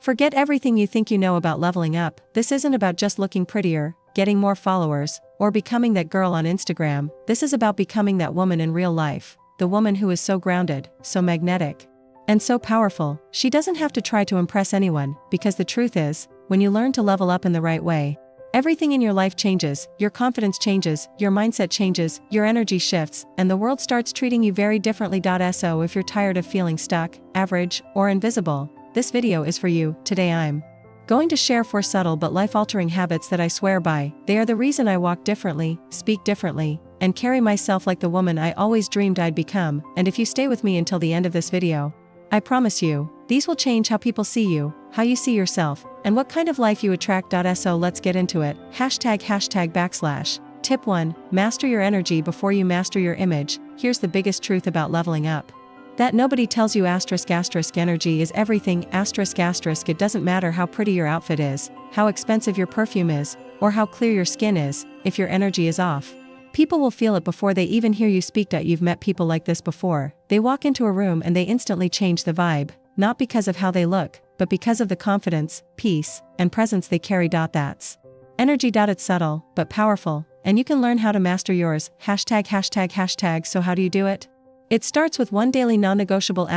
Forget everything you think you know about leveling up. This isn't about just looking prettier, getting more followers, or becoming that girl on Instagram. This is about becoming that woman in real life, the woman who is so grounded, so magnetic, and so powerful. She doesn't have to try to impress anyone, because the truth is, when you learn to level up in the right way, everything in your life changes, your confidence changes, your mindset changes, your energy shifts, and the world starts treating you very differently. So if you're tired of feeling stuck, average, or invisible, this video is for you. Today I'm going to share 4 subtle but life-altering habits that I swear by. They are the reason I walk differently, speak differently, and carry myself like the woman I always dreamed I'd become. And if you stay with me until the end of this video, I promise you, these will change how people see you, how you see yourself, and what kind of life you attract. So let's get into it. ##/. Tip 1. Master your energy before you master your image. Here's the biggest truth about leveling up that nobody tells you. Energy is everything. It doesn't matter how pretty your outfit is, how expensive your perfume is, or how clear your skin is. If your energy is off, people will feel it before they even hear you speak. You've met people like this before. They walk into a room and they instantly change the vibe, not because of how they look, but because of the confidence, peace, and presence they carry. That's energy. It's subtle, but powerful, and you can learn how to master yours. ###. So how do you do it? It starts with one daily non-negotiable.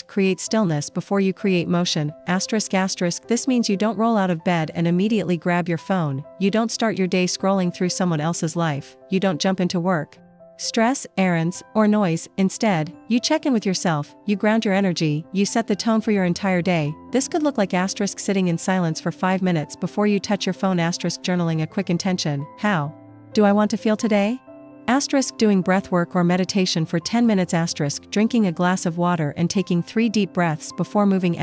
Create stillness before you create motion. This means you don't roll out of bed and immediately grab your phone. You don't start your day scrolling through someone else's life. You don't jump into work, stress, errands, or noise. Instead, you check in with yourself, you ground your energy, you set the tone for your entire day. This could look like sitting in silence for 5 minutes before you touch your phone. Journaling a quick intention. How do I want to feel today? Doing breath work or meditation for 10 minutes. Drinking a glass of water and taking 3 deep breaths before moving.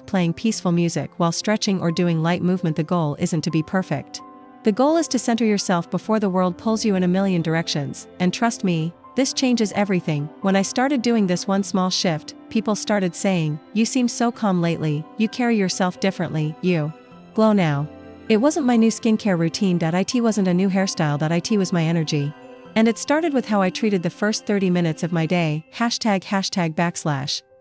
Playing peaceful music while stretching or doing light movement. The goal isn't to be perfect. The goal is to center yourself before the world pulls you in a million directions, and trust me, this changes everything. When I started doing this one small shift, people started saying, "You seem so calm lately, you carry yourself differently, you glow now." It wasn't my new skincare routine. It wasn't a new hairstyle. It was my energy. And it started with how I treated the first 30 minutes of my day. ##/.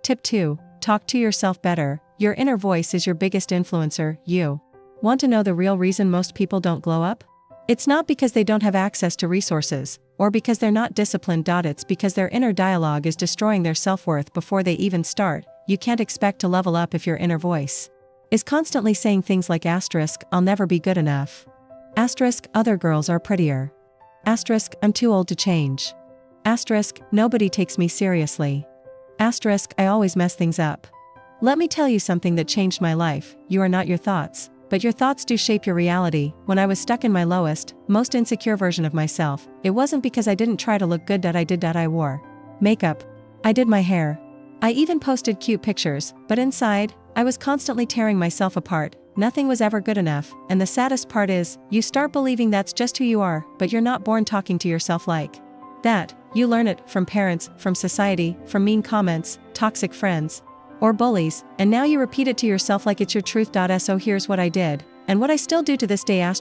Tip 2. Talk to yourself better. Your inner voice is your biggest influencer. You want to know the real reason most people don't glow up? It's not because they don't have access to resources, or because they're not disciplined. It's because their inner dialogue is destroying their self-worth before they even start. You can't expect to level up if your inner voice is constantly saying things like "I'll never be good enough." "Other girls are prettier." "I'm too old to change." "Nobody takes me seriously." "I always mess things up." Let me tell you something that changed my life. You are not your thoughts, but your thoughts do shape your reality. When I was stuck in my lowest, most insecure version of myself, it wasn't because I didn't try to look good. I wore makeup. I did my hair. I even posted cute pictures, but inside, I was constantly tearing myself apart. Nothing was ever good enough, and the saddest part is, you start believing that's just who you are, but you're not born talking to yourself like that. You learn it from parents, from society, from mean comments, toxic friends, or bullies, and now you repeat it to yourself like it's your truth. So here's what I did, and what I still do to this day. I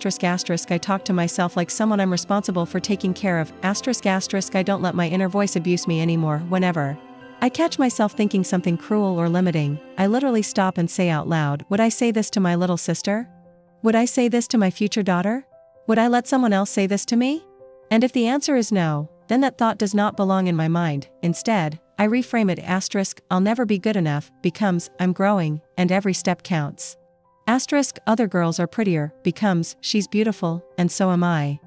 talk to myself like someone I'm responsible for taking care of. I don't let my inner voice abuse me anymore. Whenever I catch myself thinking something cruel or limiting, I literally stop and say out loud, would I say this to my little sister? Would I say this to my future daughter? Would I let someone else say this to me? And if the answer is no, then that thought does not belong in my mind. Instead, I reframe it. I'll never be good enough becomes I'm growing, and every step counts. Other girls are prettier becomes she's beautiful, and so am I.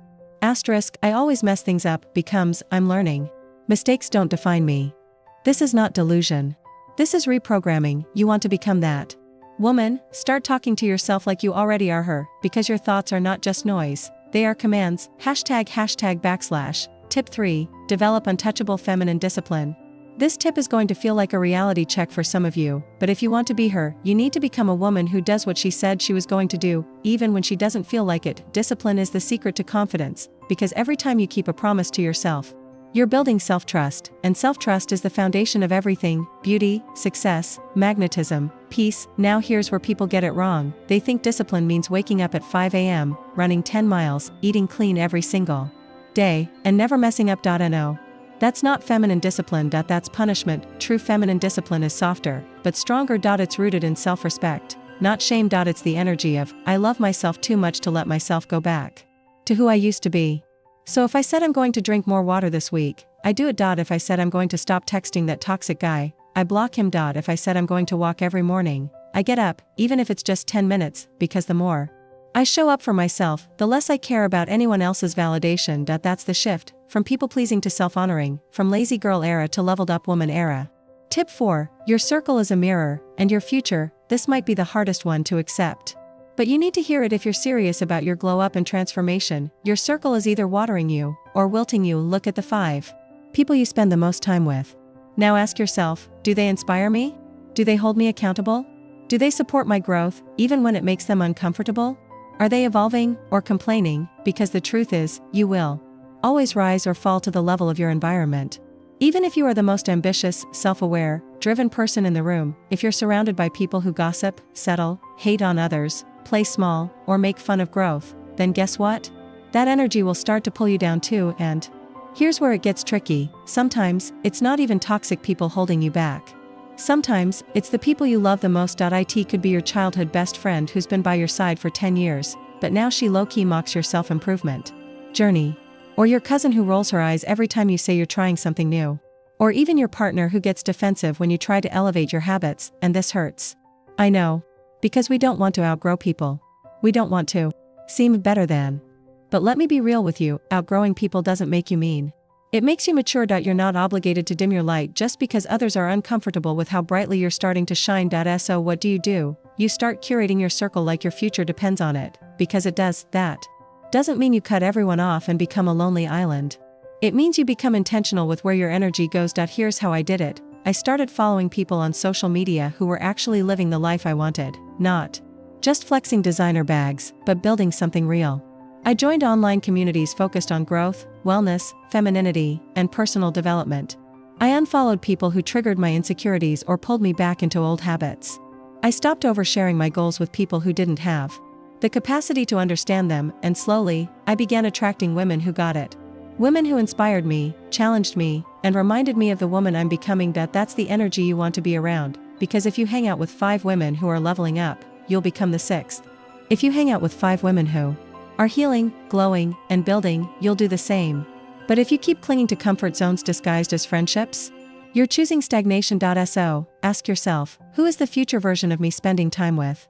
I always mess things up becomes I'm learning. Mistakes don't define me. This is not delusion. This is reprogramming. You want to become that woman? Start talking to yourself like you already are her, because your thoughts are not just noise, they are commands. ##/. Tip 3. Develop untouchable feminine discipline. This tip is going to feel like a reality check for some of you, but if you want to be her, you need to become a woman who does what she said she was going to do, even when she doesn't feel like it. Discipline is the secret to confidence, because every time you keep a promise to yourself, you're building self-trust, and self-trust is the foundation of everything: beauty, success, magnetism, peace. Now here's where people get it wrong. They think discipline means waking up at 5 a.m., running 10 miles, eating clean every single day, and never messing up. No. That's not feminine discipline. That's punishment. True feminine discipline is softer, but stronger. It's rooted in self-respect. not shame. It's the energy of, I love myself too much to let myself go back to who I used to be. So if I said I'm going to drink more water this week, I do it. If I said I'm going to stop texting that toxic guy, I block him. If I said I'm going to walk every morning, I get up, even if it's just 10 minutes, because the more I show up for myself, the less I care about anyone else's validation. That's the shift, from people-pleasing to self-honoring, from lazy girl era to leveled-up woman era. Tip 4. Your circle is a mirror, and your future. This might be the hardest one to accept, but you need to hear it if you're serious about your glow-up and transformation. Your circle is either watering you, or wilting you. Look at the 5 people you spend the most time with. Now ask yourself, do they inspire me? Do they hold me accountable? Do they support my growth, even when it makes them uncomfortable? Are they evolving, or complaining? Because the truth is, you will always rise or fall to the level of your environment. Even if you are the most ambitious, self-aware, driven person in the room, if you're surrounded by people who gossip, settle, hate on others, play small, or make fun of growth, then guess what? That energy will start to pull you down too. And here's where it gets tricky. Sometimes, it's not even toxic people holding you back. Sometimes, it's the people you love the most. It could be your childhood best friend who's been by your side for 10 years, but now she low-key mocks your self-improvement journey. Or your cousin who rolls her eyes every time you say you're trying something new. Or even your partner who gets defensive when you try to elevate your habits, and this hurts. I know. Because we don't want to outgrow people. We don't want to seem better than. But let me be real with you, outgrowing people doesn't make you mean. It makes you mature. You're not obligated to dim your light just because others are uncomfortable with how brightly you're starting to shine. So what do? You start curating your circle like your future depends on it, because it does. That doesn't mean you cut everyone off and become a lonely island. It means you become intentional with where your energy goes. Here's how I did it. I started following people on social media who were actually living the life I wanted, not just flexing designer bags, but building something real. I joined online communities focused on growth, wellness, femininity, and personal development. I unfollowed people who triggered my insecurities or pulled me back into old habits. I stopped oversharing my goals with people who didn't have the capacity to understand them, and slowly, I began attracting women who got it. Women who inspired me, challenged me, and reminded me of the woman I'm becoming. That's the energy you want to be around, because if you hang out with 5 women who are leveling up, you'll become the 6th. If you hang out with 5 women who are healing, glowing, and building, you'll do the same. But if you keep clinging to comfort zones disguised as friendships, you're choosing stagnation. Ask yourself, who is the future version of me spending time with?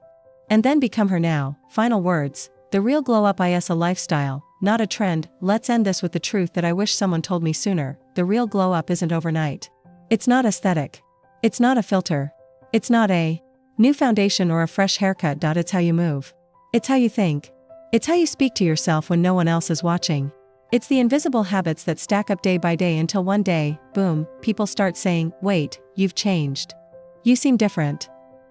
And then become her now. Final words. The real glow up is a lifestyle, not a trend. Let's end this with the truth that I wish someone told me sooner. The real glow up isn't overnight. It's not aesthetic. It's not a filter. It's not a new foundation or a fresh haircut. It's how you move. It's how you think. It's how you speak to yourself when no one else is watching. It's the invisible habits that stack up day by day until one day, boom, people start saying, wait, you've changed. You seem different.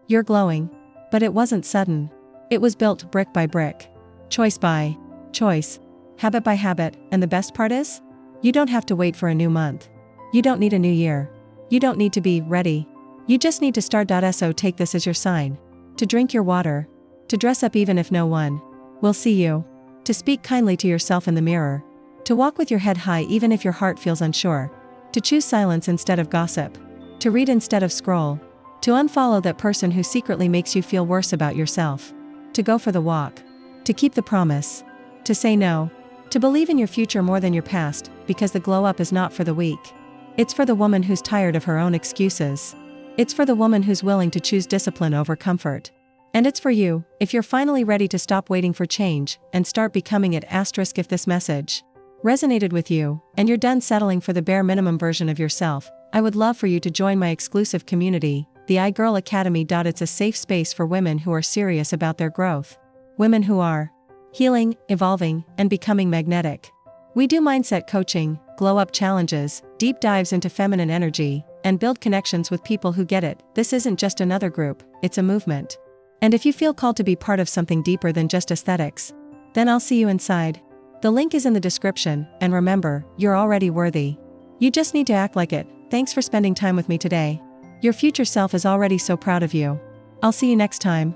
You're glowing. But it wasn't sudden. It was built brick by brick. Choice by choice. Habit by habit. And the best part is? You don't have to wait for a new month. You don't need a new year. You don't need to be ready. You just need to start. So take this as your sign. To drink your water. To dress up even if no one will see you. To speak kindly to yourself in the mirror. To walk with your head high even if your heart feels unsure. To choose silence instead of gossip. To read instead of scroll. To unfollow that person who secretly makes you feel worse about yourself. To go for the walk. To keep the promise. To say no. To believe in your future more than your past, because the glow up is not for the weak. It's for the woman who's tired of her own excuses. It's for the woman who's willing to choose discipline over comfort. And it's for you, if you're finally ready to stop waiting for change, and start becoming it. If this message resonated with you, and you're done settling for the bare minimum version of yourself, I would love for you to join my exclusive community, the iGirl Academy. It's a safe space for women who are serious about their growth. Women who are healing, evolving, and becoming magnetic. We do mindset coaching, glow-up challenges, deep dives into feminine energy, and build connections with people who get it. This isn't just another group, it's a movement. And if you feel called to be part of something deeper than just aesthetics, then I'll see you inside. The link is in the description, and remember, you're already worthy. You just need to act like it. Thanks for spending time with me today. Your future self is already so proud of you. I'll see you next time.